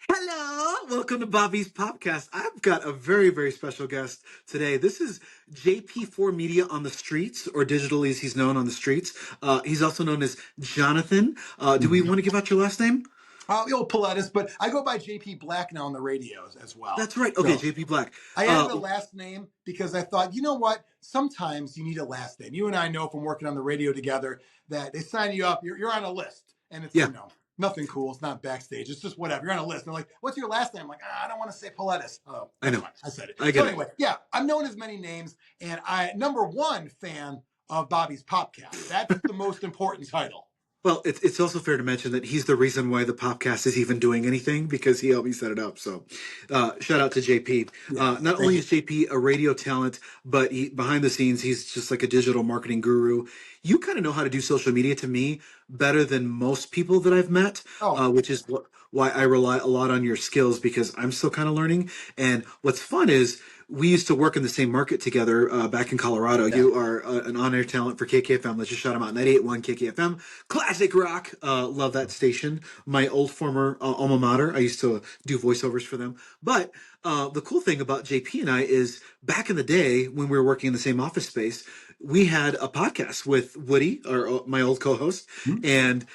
Hello, welcome to Bobby's Podcast. I've got a very, very special guest today. This is JP4 Media on the streets, or digitally as he's known on the streets. He's also known as Jonathan. Do we want to give out your last name? The old Pilatus, but I go by JP Black now on the radios as well. That's right. Okay, So JP Black. I added a last name because I thought, you know what? Sometimes you need a last name. You and I know from working on the radio together that they sign you up, you're on a list, and it's nothing cool. It's not backstage. It's just whatever. You're on a list. They're like, "What's your last name?" I'm like, I don't want to say Pilatus. Oh, I know. Fine. I said it. I get so anyway, yeah, I'm known as many names, and I'm #1 fan of Bobby's Popcast. That's the most important title. Well, it's also fair to mention that he's the reason why the podcast is even doing anything, because he helped me set it up. So shout out to JP. Not only is JP a radio talent, but behind the scenes, he's just like a digital marketing guru. You kind of know how to do social media to me better than most people that I've met, which is why I rely a lot on your skills, because I'm still kind of learning. And what's fun is we used to work in the same market together back in Colorado. Yeah. You are an on-air talent for KKFM. Let's just shout them out. 98.1 KKFM. Classic rock. Love that station. My old former alma mater. I used to do voiceovers for them. But the cool thing about JP and I is back in the day when we were working in the same office space, we had a podcast with Woody, my old co-host. Mm-hmm. And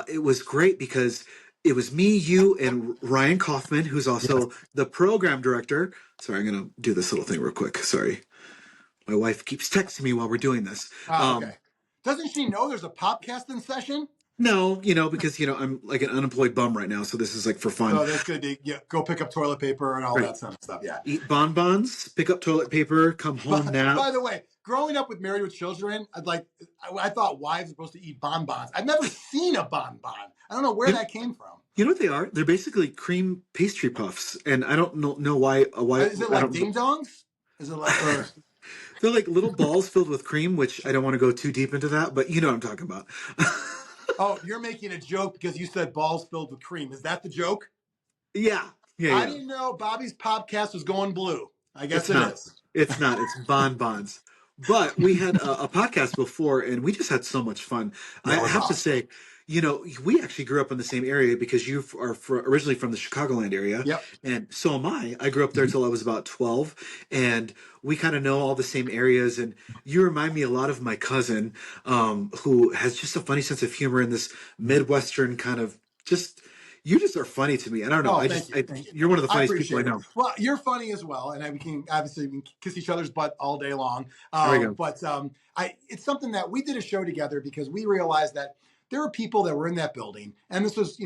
it was great because it was me, you, and Ryan Kaufman, who's also the program director. Sorry, I'm going to do this little thing real quick. Sorry. My wife keeps texting me while we're doing this. Okay. Doesn't she know there's a popcasting session? No, because, I'm like an unemployed bum right now. So this is like for fun. Oh, that's good. Go pick up toilet paper and all that kind of stuff. Yeah. Eat bonbons, pick up toilet paper, come home now. By the way, growing up with Married with Children, I thought wives were supposed to eat bonbons. I've never seen a bonbon. I don't know where that came from. You know what they are? They're basically cream pastry puffs, and I don't know why. Is it like ding dongs? Is it like? They're like little balls filled with cream, which I don't want to go too deep into that, but you know what I'm talking about. Oh, you're making a joke because you said balls filled with cream. Is that the joke? Yeah. I didn't know Bobby's podcast was going blue. I guess it is. It's not. It's bonbons. But we had a podcast before, and we just had so much fun. I have to say, we actually grew up in the same area because you are originally from the Chicagoland area. Yep. And so am I. I grew up there till I was about 12. And we kind of know all the same areas. And you remind me a lot of my cousin, who has just a funny sense of humor in this Midwestern kind of you just are funny to me. I don't know. You're one of the funniest people I know. Well, you're funny as well. And we can kiss each other's butt all day long. There we go. But it's something that we did a show together because we realized that there were people that were in that building. And this was,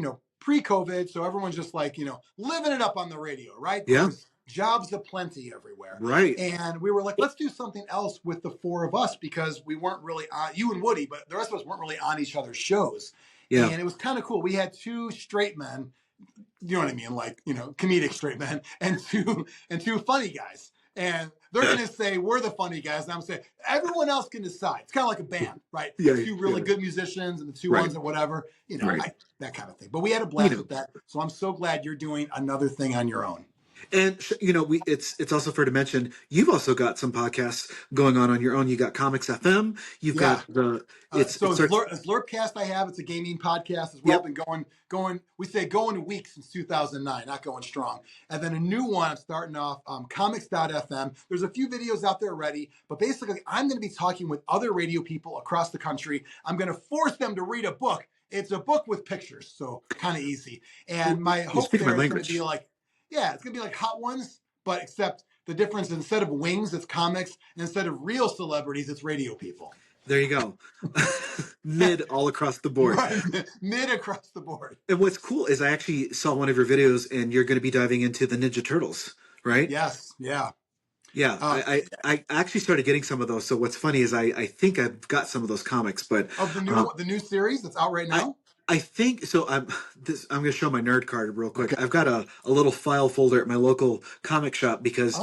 pre-COVID. So everyone's just like, living it up on the radio, right? Yeah. There's jobs aplenty everywhere. Right. And we were like, let's do something else with the four of us because we weren't really on, you and Woody, but the rest of us weren't really on each other's shows. Yeah. And it was kind of cool. We had two straight men, you know what I mean? Like, comedic straight men and two funny guys. And they're going to say, we're the funny guys. And I'm saying, everyone else can decide. It's kind of like a band, right? Yeah, two really good musicians and the two ones that whatever, that kind of thing. But we had a blast with that. So I'm so glad you're doing another thing on your own. And it's also fair to mention you've also got some podcasts going on your own. You got Comics FM. You've got the Slurpcast. I have. It's a gaming podcast as well. Yep. Been going weak since 2009, not going strong. And then a new one. I'm starting off Comics.fm. There's a few videos out there already, but basically I'm going to be talking with other radio people across the country. I'm going to force them to read a book. It's a book with pictures, so kind of easy. And my hope there is going to be like. Yeah, it's going to be like Hot Ones, but except the difference, instead of wings, it's comics. And instead of real celebrities, it's radio people. There you go. Mid all across the board. Right. Mid across the board. And what's cool is I actually saw one of your videos and you're going to be diving into the Ninja Turtles, right? Yes. Yeah. Yeah. I actually started getting some of those. So what's funny is I think I've got some of those comics, but of the new series that's out right now. I think so. I'm going to show my nerd card real quick. Okay. I've got a little file folder at my local comic shop because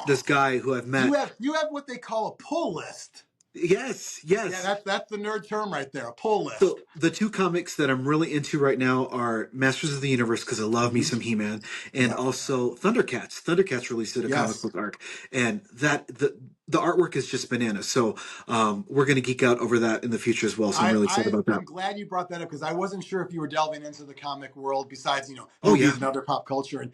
this guy who I've met. You have what they call a pull list. Yes. Yeah, that's the nerd term right there, a pull list. So the two comics that I'm really into right now are Masters of the Universe, because I love me some He-Man, and also Thundercats. Thundercats released a comic book arc, and the artwork is just bananas. So we're going to geek out over that in the future as well. So I'm really excited about that. I'm glad you brought that up because I wasn't sure if you were delving into the comic world besides, Oh yeah. movies and other pop culture. And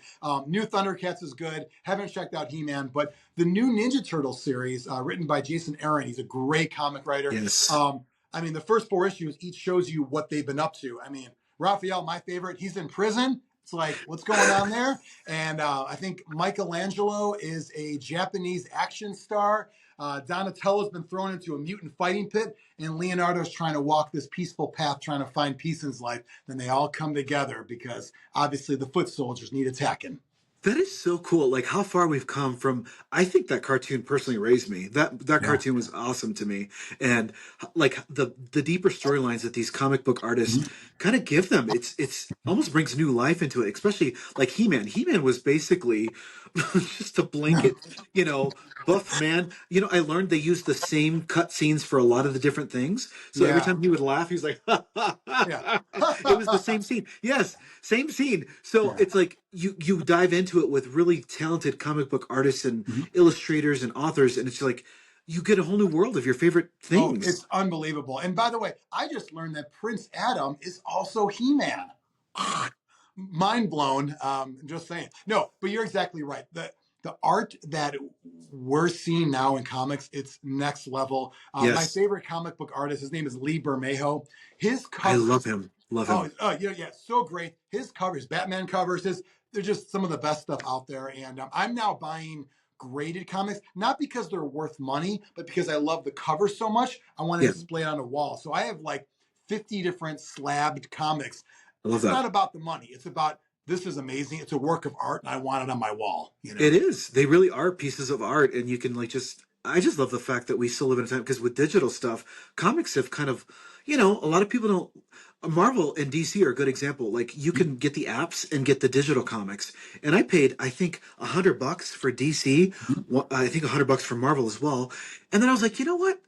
new Thundercats is good. Haven't checked out He-Man, but the new Ninja Turtles series, written by Jason Aaron, he's a great comic writer. Yes. I mean, the first 4 issues each shows you what they've been up to. I mean, Raphael, my favorite, he's in prison. It's like, what's going on there? And I think Michelangelo is a Japanese action star. Donatello's been thrown into a mutant fighting pit, and Leonardo's trying to walk this peaceful path, trying to find peace in his life. Then they all come together because obviously the foot soldiers need attacking. That is so cool. Like how far we've come from. I think that cartoon personally raised me. That Yeah. cartoon was awesome to me, and like the deeper storylines that these comic book artists kind of give them. It's almost brings new life into it. Especially like He-Man. He-Man was basically just a blanket, buff man. I learned they used the same cut scenes for a lot of the different things. So every Yeah. time he would laugh, he was like, Yeah. it was the same scene. Yes, same scene. So Yeah. it's like you dive into it with really talented comic book artists and Mhm. illustrators and authors, and it's like you get a whole new world of your favorite Oh, things. it's unbelievable. And by the way, I just learned that Prince Adam is also He-Man. Mind blown. Just saying. No, but you're exactly right. The art that we're seeing now in comics, it's next level. My Yes, favorite comic book artist, his name is Lee Bermejo. His I love covers, him. Love him. yeah, so great. His covers, Batman covers, they're just some of the best stuff out there. And I'm now buying graded comics, not because they're worth money, but because I love the cover so much. I want to Yeah, display it on a wall. So I have like 50 different slabbed comics. I love It's that. not about the money. It's about this is amazing. It's a work of art, and I want it on my wall. It is. They really are pieces of art, and you can like just. I just love the fact that we still live in a time because with digital stuff, comics have kind of, a lot of people don't. Marvel and DC are a good example. Like you can get the apps and get the digital comics, and I paid I think $100 for DC. I think $100 for Marvel as well, and then I was like, you know what?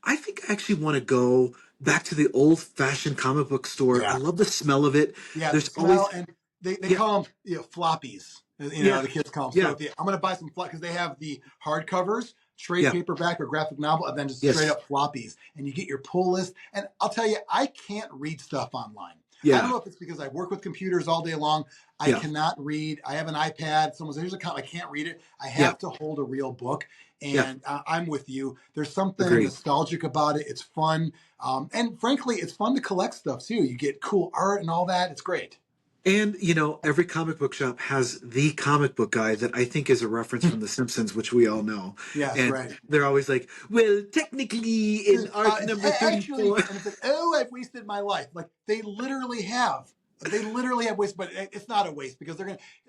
I think I actually want to go back to the old fashioned comic book store. I Yeah. love the smell of it. Yeah, the There's always smell, and they yeah, call them floppies. yeah, The kids call them. yeah, So I'm going to buy some flop because they have the hardcovers, trade yeah, paperback or graphic novel, and then just straight yes, up floppies. And you get your pull list. And I'll tell you, I can't read stuff online. I don't yeah, know if it's because I work with computers all day long. I yeah, cannot read. I have an iPad. Someone says, here's a comic. I can't read it. I yeah, have to hold a real book. yeah. And I'm with you. There's something Agreed. nostalgic about it. It's fun. And frankly, it's fun to collect stuff too. You get cool art and all that. It's great. And every comic book shop has the comic book guy that I think is a reference from The Simpsons, which we all know. Yes, And right. they're always like, "Well, technically, in art number Actually, 34." and it's like, oh, I've wasted my life. Like they literally have. They literally have waste, but it's not a waste because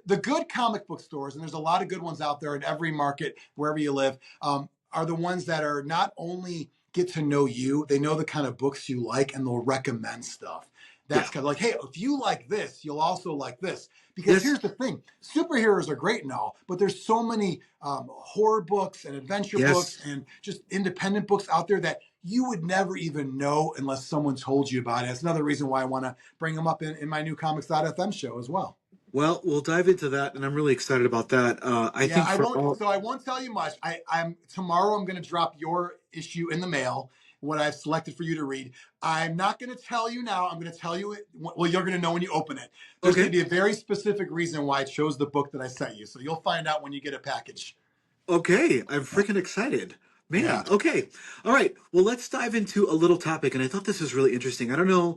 the good comic book stores, and there's a lot of good ones out there in every market, wherever you live, are the ones that are not only get to know you, they know the kind of books you like, and they'll recommend stuff. That's Yeah. kind of like, hey, if you like this, you'll also like this. Because Yes. here's the thing: superheroes are great and all, but there's so many horror books and adventure books Yes. and just independent books out there that you would never even know unless someone told you about it. It's another reason why I want to bring them up in my new comics.fm show as well. Well, we'll dive into that, and I'm really excited about that. I Yeah, think I for won't. all. So I won't tell you much. I'm tomorrow. I'm going to drop your issue in the mail. What I've selected for you to read. I'm not going to tell you now. I'm going to tell you it. Well, you're going to know when you open it. There's going Okay. to be a very specific reason why I chose the book that I sent you. So you'll find out when you get a package. Okay. I'm freaking excited. Yeah. Man, okay. All right. Well, let's dive into a little topic, and I thought this was really interesting. I don't know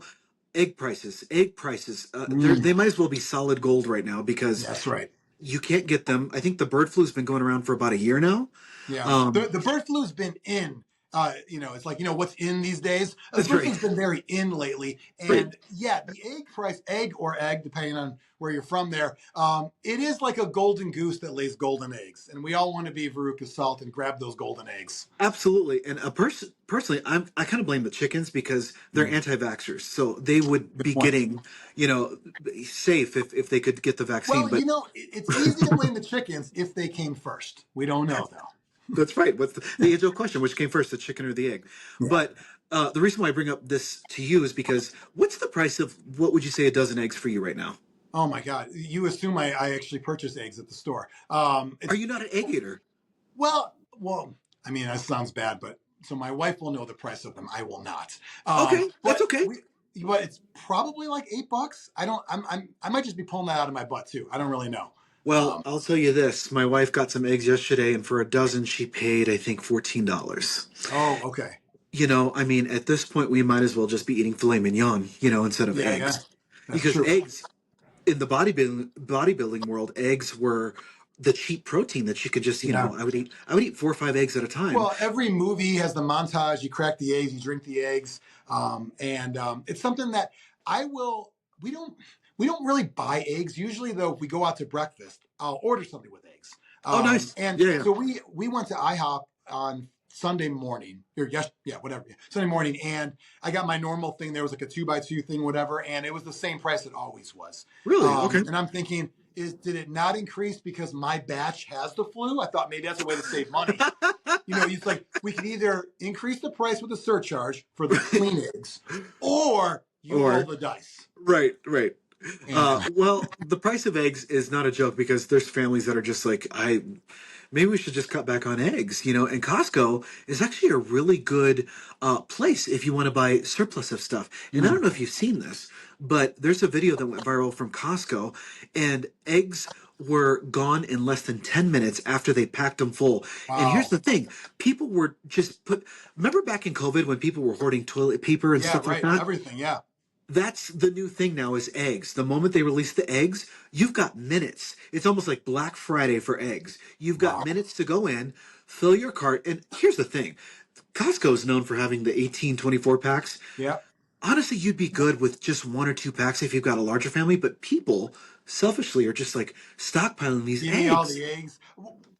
egg prices. Egg prices. Mm, They might as well be solid gold right now because that's right. you can't get them. I think the bird flu's been going around for about a year now. Yeah, Um, the bird flu's been in. It's like what's in these days. The that's bird right. flu's been very in lately, Right. and yeah, the egg price, egg or egg, depending on where you're from. There, it is like a golden goose that lays golden eggs, and we all want to be Veruca Salt and grab those golden eggs. Absolutely. And personally, I kind of blame the chickens because they're Mm, anti-vaxxers. So they would good be point. getting, you know, safe if they could get the vaccine. Well, But it's easy to blame the chickens if they came first. We don't know though. that's right. What's the age-old question? Which came first, the chicken or the egg? Yeah. But the reason why I bring up this to you is because what's the price of what would you say a dozen eggs for you right now? Oh my God! You assume I actually purchase eggs at the store. Are It's you not an egg eater? Well, I mean, that sounds bad, but so my wife will know the price of them. I will not. Okay, that's But okay. but it's probably like $8. I don't. I might just be pulling that out of my butt too. I don't really know. Well, Um, I'll tell you this. My wife got some eggs yesterday, and for a dozen, she paid, I think, $14. oh, okay. I mean, at this point, we might as well just be eating filet mignon, instead of Yeah, yeah, eggs. that's Because true. eggs, in the bodybuilding world, eggs were the cheap protein that you could just, Yeah. I would eat 4 or 5 eggs at a time. Well, every movie has the montage. You crack the eggs, you drink the eggs, and it's something that I will. We don't. We don't really buy eggs. Usually, though, if we go out to breakfast, I'll order something with eggs. Oh, nice. And Yeah, yeah. so we went to IHOP on Sunday morning, or yes, yeah, whatever, Sunday morning, and I got my normal thing. There was like a 2x2 thing, whatever, and it was the same price it always was. Really? Okay. And I'm thinking, did it not increase because my batch has the flu? I thought maybe that's a way to save money. It's like we can either increase the price with a surcharge for the clean eggs, or you roll Or, the dice. right, right. And Well, the price of eggs is not a joke because there's families that are just like, maybe we should just cut back on eggs. And Costco is actually a really good place if you want to buy surplus of stuff. And I don't know if you've seen this, but there's a video that went viral from Costco, and eggs were gone in less than 10 minutes after they packed them full. And here's wow, the thing, people were remember back in COVID when people were hoarding toilet paper and yeah, stuff like right, that? everything, yeah. That's the new thing now is eggs. The moment they release the eggs, you've got minutes. It's almost like Black Friday for eggs. You've got Wow. minutes to go in, fill your cart. And here's the thing. Costco is known for having the 18, 24 packs. Yeah. Honestly, you'd be good with just 1 or 2 packs if you've got a larger family, but people selfishly are just like stockpiling these Give me all eggs. the eggs.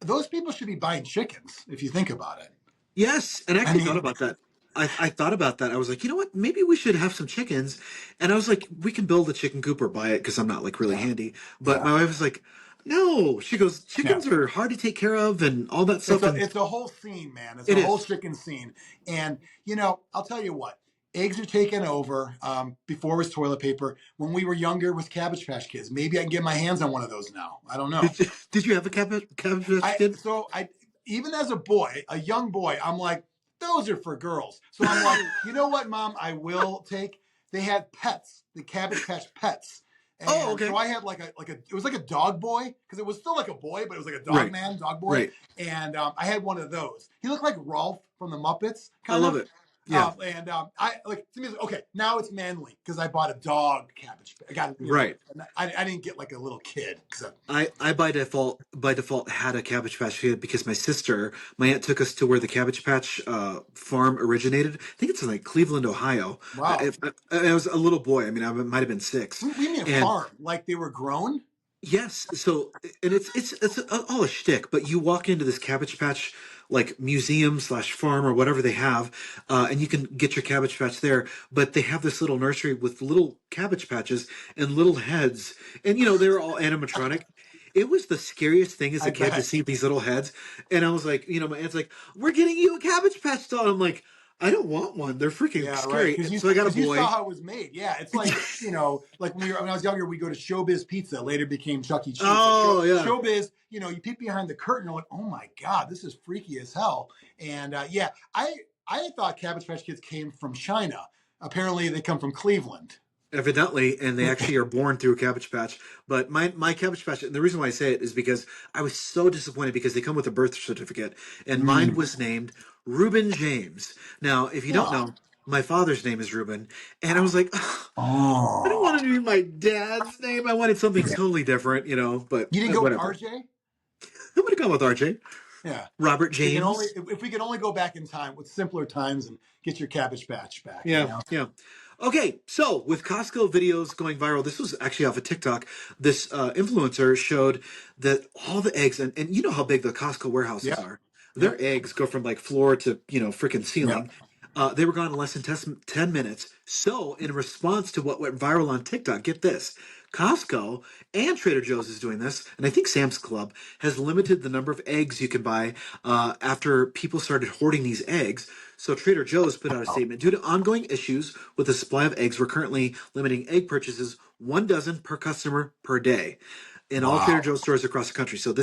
Those people should be buying chickens if you think about it. Yes, and I I actually thought mean, about that. I thought about that. I was like, you know what? Maybe we should have some chickens. And I was like, we can build a chicken coop or buy it because I'm not like really yeah, handy. But yeah, my wife was like, no. She goes, yeah. chickens are hard to take care of and all that stuff. And It's a whole scene, man. It's it a whole is. chicken scene. And I'll tell you what. Eggs are taken over. Before it was toilet paper. When we were younger, it was Cabbage Patch Kids. Maybe I can get my hands on one of those now. I don't know. Did you have a cabbage patch I kid? so I even as a boy, a young boy, I'm like, those are for girls. So I'm like, you know what, Mom? I will take. They had pets, the Cabbage Patch pets, Oh, and okay. so I had it was like a dog boy because it was still like a boy, but it was like a dog Right. man, dog boy, Right. and I had one of those. He looked like Rolf from the Muppets, I kind love of. it. Yeah. I like to me. Okay, now it's manly because I bought a dog cabbage. I got Right. I didn't get like a little kid because I by default had a Cabbage Patch kid because my aunt took us to where the Cabbage Patch farm originated. I think it's in like Cleveland, Ohio. wow. I was a little boy. I mean, I might have been 6. We mean a And farm, like they were grown. yes, so and it's all a shtick, but you walk into this Cabbage Patch like museum slash farm or whatever they have, and you can get your Cabbage Patch there. But they have this little nursery with little Cabbage Patches and little heads, and they're all animatronic. It was the scariest thing as a I kid to bet. see these little heads, and I was like, my aunt's like, "We're getting you a Cabbage Patch doll." I'm like, "I don't want one. They're freaking Yeah, right. scary." So I got a Because you saw boy. how it was made. Yeah, it's like like when I was younger, we go to Showbiz Pizza. Later became Chuck E. Cheese. Oh yeah. Showbiz. You peek behind the curtain. And like, oh my god, this is freaky as hell. And yeah, I thought Cabbage Patch Kids came from China. Apparently, they come from Cleveland. Evidently, and they actually are born through a Cabbage Patch. But my Cabbage Patch, and the reason why I say it is because I was so disappointed because they come with a birth certificate, and mine was named Reuben James. Now, if you don't Huh. know, my father's name is Reuben, and I was like, "Ugh, I don't Oh. want it to be my dad's name. I wanted something totally different, But You didn't go with whatever. RJ? I would have gone with RJ, Yeah. Robert We can only James. if we could only go back in time with simpler times and get your Cabbage Patch back. Yeah, yeah. Okay, so with Costco videos going viral, this was actually off of TikTok. This influencer showed that all the eggs, and you know how big the Costco warehouses Yeah. are. Yeah. Their eggs go from like floor to, freaking Yeah. ceiling. They were gone in less than 10 minutes. So, in response to what went viral on TikTok, get this. Costco and Trader Joe's is doing this, and I think Sam's Club has limited the number of eggs you can buy after people started hoarding these eggs. So Trader Joe's put out a statement. Due to ongoing issues with the supply of eggs, we're currently limiting egg purchases 1 dozen per customer per day. in all Trader Wow. Joe's stores across the country. So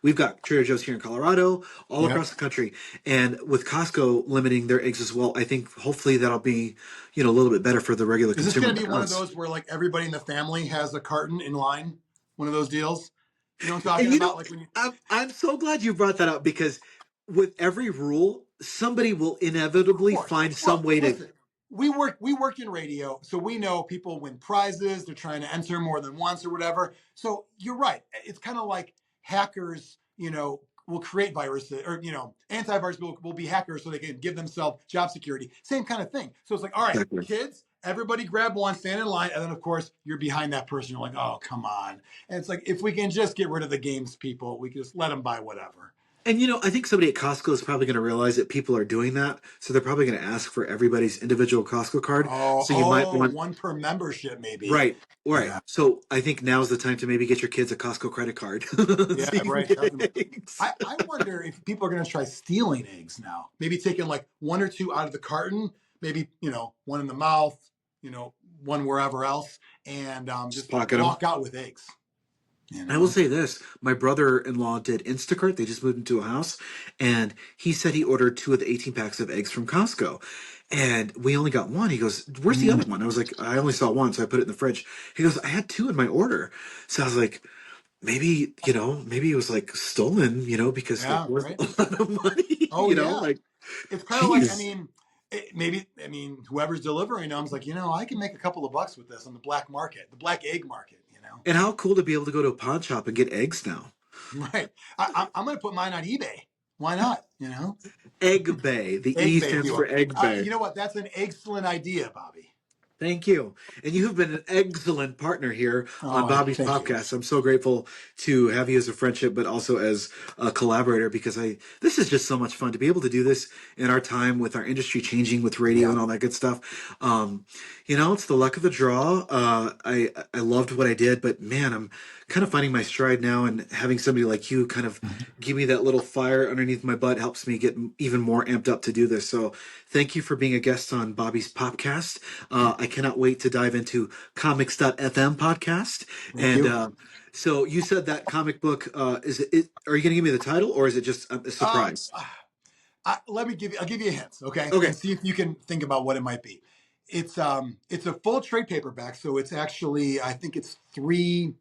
we've got Trader Joe's here in Colorado, all Yep. across the country, and with Costco limiting their eggs as well, I think hopefully that'll be, a little bit better for the regular Is this consumer going to be like one of us. those where like everybody in the family has a carton in line? One of those deals? You know what I'm talking And about? Like when you, I'm so glad you brought that up because with every rule, somebody will of inevitably course. find some Well, way to. listen, we work in radio, so we know people win prizes. They're trying to enter more than once or whatever. So you're right. It's kind of like hackers, will create viruses or antivirus will be hackers so they can give themselves job security. Same kind of thing. So it's like, all right, Exactly. kids, everybody grab one, stand in line, and then of course you're behind that person. You're like, oh, come on. And it's like if we can just get rid of the games people, we can just let them buy whatever. And I think somebody at Costco is probably going to realize that people are doing that, so they're probably going to ask for everybody's individual Costco card. So you might want. One per membership, maybe. Right, right. Yeah. So I think now's the time to maybe get your kids a Costco credit card, so Yeah, you can right. get eggs. I wonder if people are going to try stealing eggs now. Maybe taking like one or two out of the carton, maybe, one in the mouth, one wherever else, and Just just pocket them. walk out with eggs. I will say this: my brother-in-law did Instacart. They just moved into a house, and he said he ordered 2 of the 18 packs of eggs from Costco, and we only got one. He goes, "Where's the other Mm. one?" I was like, "I only saw one, so I put it in the fridge." He goes, "I had 2 in my order," so I was like, maybe it was like stolen, because like Yeah, worth right. a lot of money, Oh, yeah. like, It's kind of like, I jeez. mean, whoever's delivering them is like, I can make a couple of bucks with this on the black market, the black egg market. And how cool to be able to go to a pawn shop and get eggs now. Right. I'm going to put mine on eBay. Why not? Egg Bay. The Egg E Bay, if stands you for will. Egg Bay. You know what? That's an excellent idea, Bobby. Thank you. And you have been an excellent partner here on Oh, Bobby's thank you. podcast. I'm so grateful to have you as a friendship, but also as a collaborator because this is just so much fun to be able to do this in our time with our industry changing with radio Yeah. and all that good stuff. It's the luck of the draw. I loved what I did, but man, I'm kind of finding my stride now and having somebody like you kind of give me that little fire underneath my butt helps me get even more amped up to do this. So thank you for being a guest on Bobby's podcast. I cannot wait to dive into comics.fm podcast. Thank And you. so you said that comic book, are you going to give me the title or is it just a Um, surprise? I'll give you a hint, okay, Okay. and see if you can think about what it might be. It's a full trade paperback, so it's actually, I think it's three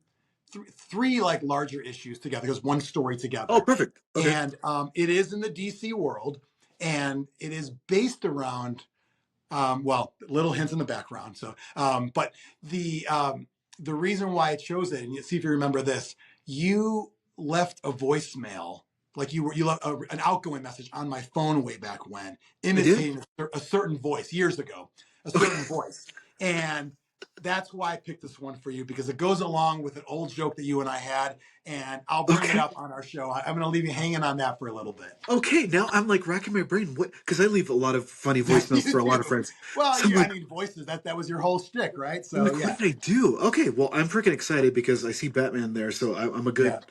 like larger issues together. There's one story Oh, together, perfect. Okay. and it is in the DC world, and it is based around little hints in the background. So, but the reason why I chose it, and you see if you remember this, you left a voicemail, like you left an outgoing message on my phone way back when, I did? imitating a certain voice years ago, a certain voice, and that's why I picked this one for you because it goes along with an old joke that you and I had, and I'll bring it Okay. up on our show. I'm going to leave you hanging on that for a little bit. Okay, now I'm like racking my brain. What? Because I leave a lot of funny You voicemails for a lot of do. friends. Well, So I'm like, voices. That was your whole shtick, right? I'm So like, yeah, what did I do? Okay, well, I'm freaking excited because I see Batman there, so I'm a yeah, good.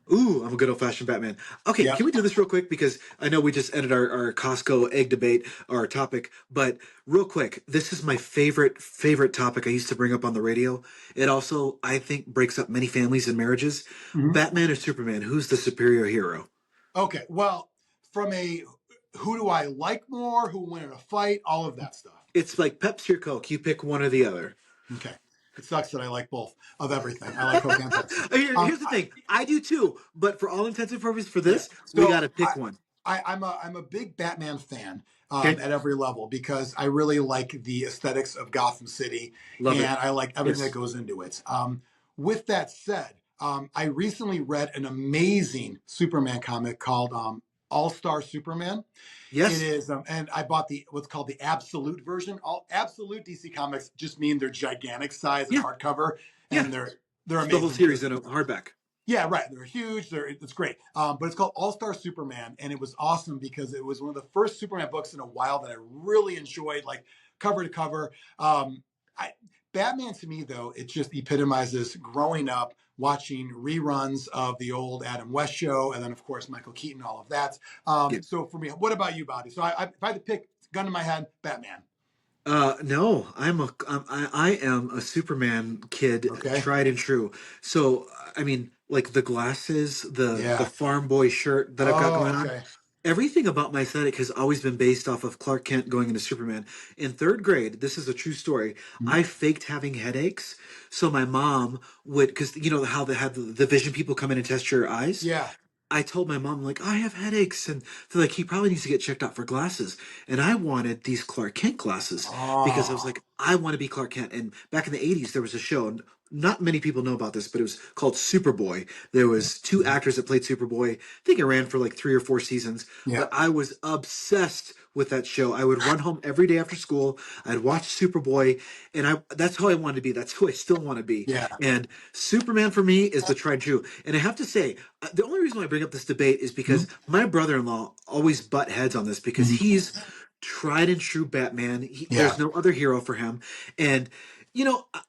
I'm a good old fashioned Batman. Okay, yeah. can we do this real quick? Because I know we just ended our Costco egg debate, our topic, but real quick, this is my favorite topic I used to bring up on the radio. It also, I think, breaks up many families and marriages. Mhm. Batman or Superman? Who's the superior hero? Okay. Well, from a who do I like more? Who win in a fight? All of that stuff. It's like Pepsi or Coke. You pick one or the other. Okay. It sucks that I like both of everything. I like Coke and Pepsi. Here's the thing. I do too, but for all intents and purposes, for Yeah. this, we got So to pick one. I'm a big Batman fan Okay, at every level because I really like the aesthetics of Gotham City love it. and I like everything that Yes, goes into it. With that said, I recently read an amazing Superman comic called All Star Superman. It yes, is, and I bought the what's called the absolute version. All absolute DC comics just mean they're gigantic size and yeah, hardcover, yeah. and they're It's the whole amazing series because in a hardback. yeah, right. They're huge. It's great. But it's called All Star Superman, and it was awesome because it was one of the first Superman books in a while that I really enjoyed, like cover to cover. I, Batman to me though, it just epitomizes growing up watching reruns of the old Adam West show, and then of course Michael Keaton, all of that. Yeah. So for me, what about you, Bobby? So if I had to pick, gun to my head, Batman. No, I am a Superman kid, Okay. tried and true. So I mean, like the glasses, the Yeah. farm boy shirt that I've got Oh, going on. okay. Everything about my aesthetic has always been based off of Clark Kent going into Superman. In third grade, this is a true story. Mhm. I faked having headaches, so my mom would, because you know how they have the vision people come in and test your eyes. Yeah. I told my mom, like, I have headaches. And they're like, he probably needs to get checked out for glasses. And I wanted these Clark Kent glasses because I was Oh. like, I want to be Clark Kent. And back in the 80s, there was a show, and not many people know about this, but it was called Superboy. There was two actors that played Superboy. I think it ran for like 3 or 4 seasons, Yeah. but I was obsessed with that show. I would run home every day after school. I'd watch Superboy, and that's how I wanted to be. That's who I still want to be. Yeah. And Superman for me is the tried and true. And I have to say, the only reason why I bring up this debate is because Mhm. my brother-in-law always butt heads on this because Mhm. he's tried and true Batman. Yeah. There's no other hero for him. And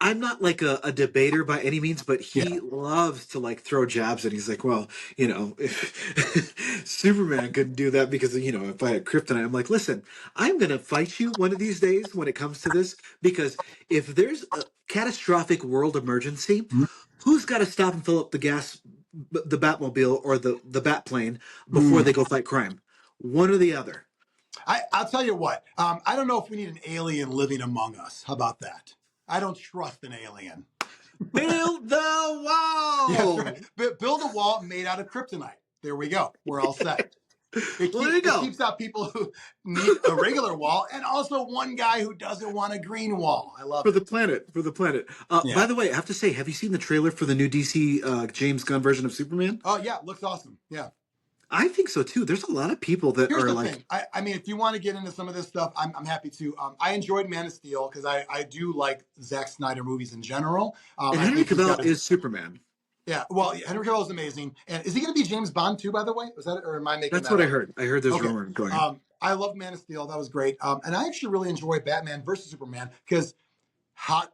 I'm not like a debater by any means, but Yeah. he loves to like throw jabs, and he's like, well, if Superman couldn't do that because if I had kryptonite, I'm like, listen, I'm gonna fight you one of these days when it comes to this, because if there's a catastrophic world emergency, Mhm. who's got to stop and fill up the gas, the Batmobile or the Batplane before Mm. they go fight crime? One or the other. I'll tell you what. I don't know if we need an alien living among us. How about that? I don't trust an alien. Build the Yes, right. wall. Build a wall made out of kryptonite. There we go. We're all set. Well, there you It go. keeps out people who need a regular wall, and also one guy who doesn't want a green wall. I love For it. the planet, for the planet. By Yeah. the way, I have to say, have you seen the trailer for the new DC James Gunn version of Superman? Oh yeah, looks awesome. Yeah. I think so too. There's a lot of people that Here's are the like, thing. I mean, if you want to get into some of this stuff, I'm happy to. I enjoyed Man of Steel because I do like Zack Snyder movies in general. and I Henry think he's Cavill got his. is Superman. Yeah. Well, Henry Cavill is amazing. And is he going to be James Bond too? By the way, was that, or am I making That's that what I up? heard. I heard there's Okay. rumor going on. I love Man of Steel. That was great. And I actually really enjoy Batman versus Superman because hot,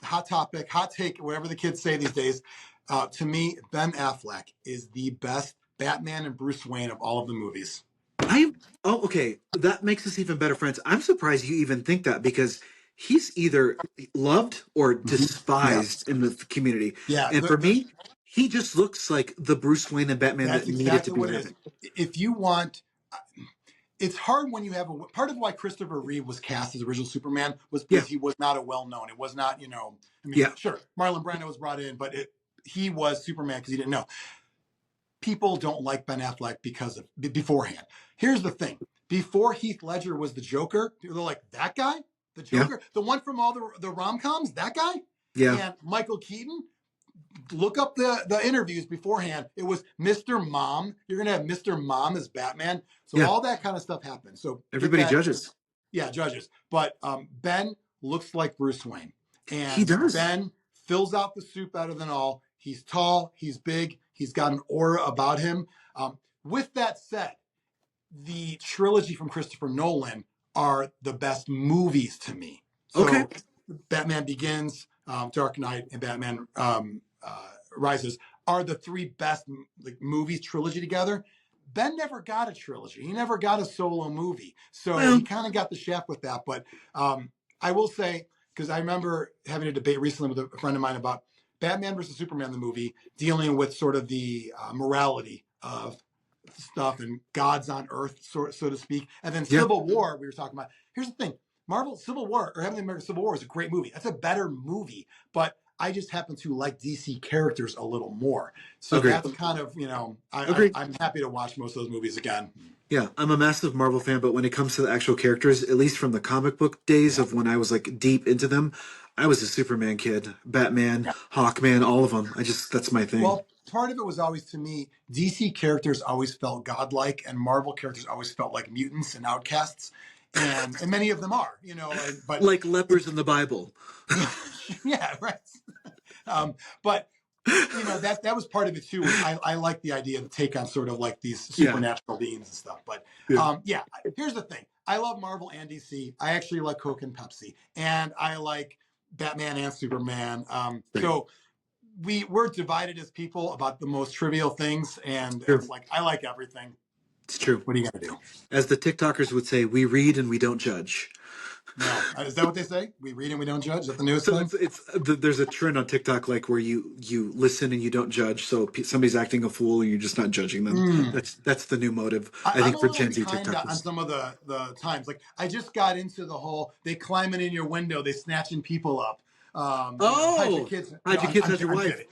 hot topic, hot take, whatever the kids say these days. To me, Ben Affleck is the best Batman and Bruce Wayne of all of the movies. Okay. That makes us even better friends. I'm surprised you even think that, because he's either loved or Mhm. Yeah. despised in the community. Yeah. And for me, he just looks like the Bruce Wayne and Batman That's that needed to exactly be what it is. happening. If you want, it's hard when you have part of why Christopher Reeve was cast as original Superman was Yeah. because he was not a well known. It was not, I mean, Yeah. sure, Marlon Brando was brought in, but he was Superman because he didn't know. People don't like Ben Affleck because of beforehand. Here's the thing: before Heath Ledger was the Joker, they're like, that guy, the Yeah. Joker, the one from all the rom coms, that guy, Yeah. and Michael Keaton. Look up the interviews beforehand. It was Mr. Mom. You're gonna have Mr. Mom as Batman. So Yeah. all that kind of stuff happened. So Everybody judges. yeah, judges. But Ben looks like Bruce Wayne, He and does. Ben fills out the suit better than all. He's tall. He's big. He's got an aura about him. With that said, the trilogy from Christopher Nolan are the best movies to me. So Okay. Batman Begins, Dark Knight, and Batman Rises are the three best movies trilogy together. Ben never got a trilogy. He never got a solo movie. So Well, he kind of got the shaft with that. But I will say, because I remember having a debate recently with a friend of mine about Batman versus Superman, the movie, dealing with sort of the morality of stuff and gods on earth, so to speak. And then Yeah. Civil War, we were talking about. Here's the thing. Marvel Civil War or Heavenly American Civil War is a great movie. That's a better movie, but I just happen to like DC characters a little more. So Agreed. that's kind of, Agreed. I'm happy to watch most of those movies again. Yeah, I'm a massive Marvel fan, but when it comes to the actual characters, at least from the comic book days of when I was like deep into them, I was a Superman kid, Batman, Yeah. Hawkman, all of them. That's my thing. Well, part of it was always, to me, DC characters always felt godlike, and Marvel characters always felt like mutants and outcasts. And many of them are, but like lepers in the Bible. yeah, right. But that was part of it too. I like the idea to take on sort of like these supernatural beings and stuff. But here's the thing: I love Marvel and DC. I actually like Coke and Pepsi, and I like Batman and Superman. So we're divided as people about the most trivial things, and it's like I like everything. It's true. What are you gonna do? As the TikTokers would say, we read and we don't judge. No, is that what they say? We read and we don't judge. Is that the newest So thing? there's a trend on TikTok like where you listen and you don't judge. So somebody's acting a fool and you're just not judging them. Mm. That's the new motive, I I'm think, a for little Gen Z behind on TikTokers. some of the times. Like I just got into the whole they climbing in your window, they snatching people up. Hide your Oh, kids. No, hide your kids, hide your I'm wife. kidding.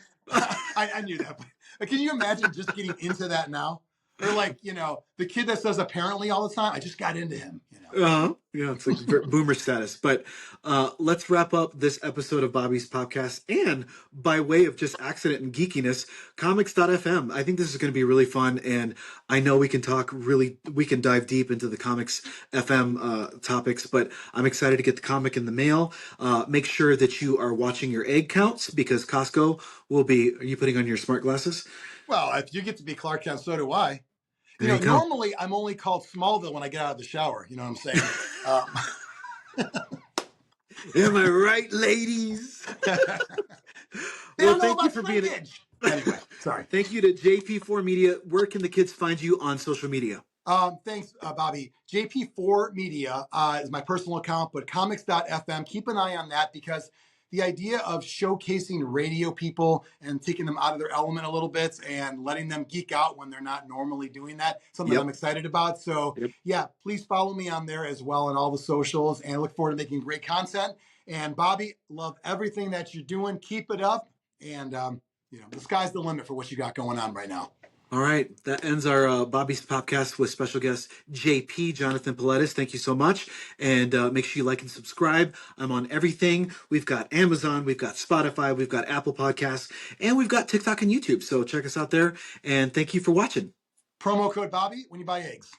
I knew that. But can you imagine just getting into that now? Or like the kid that says apparently all the time. I just got into him. Yeah, it's like boomer status. But let's wrap up this episode of Bobby's podcast. And by way of just accident and geekiness, comics.fm. I think this is going to be really fun. And I know we can dive deep into the comics FM topics, but I'm excited to get the comic in the mail. Make sure that you are watching your egg counts because Costco will be. Are you putting on your smart glasses? Well, if you get to be Clark Kent, so do I. There you go. Normally I'm only called Smallville when I get out of the shower. You know what I'm saying? Am I right, ladies? Well, thank you for being. Anyway, sorry. Thank you to JP4 Media. Where can the kids find you on social media? Thanks, Bobby. JP4 Media is my personal account, but comics.fm, keep an eye on that because the idea of showcasing radio people and taking them out of their element a little bit and letting them geek out when they're not normally doing that, something I'm excited about. So yeah, please follow me on there as well on all the socials and I look forward to making great content. And Bobby, love everything that you're doing. Keep it up. And, the sky's the limit for what you got going on right now. All right. That ends our Bobby's podcast with special guest JP, Jonathan Pilatus. Thank you so much. And make sure you like and subscribe. I'm on everything. We've got Amazon, we've got Spotify, we've got Apple Podcasts, and we've got TikTok and YouTube. So check us out there. And thank you for watching. Promo code Bobby when you buy eggs.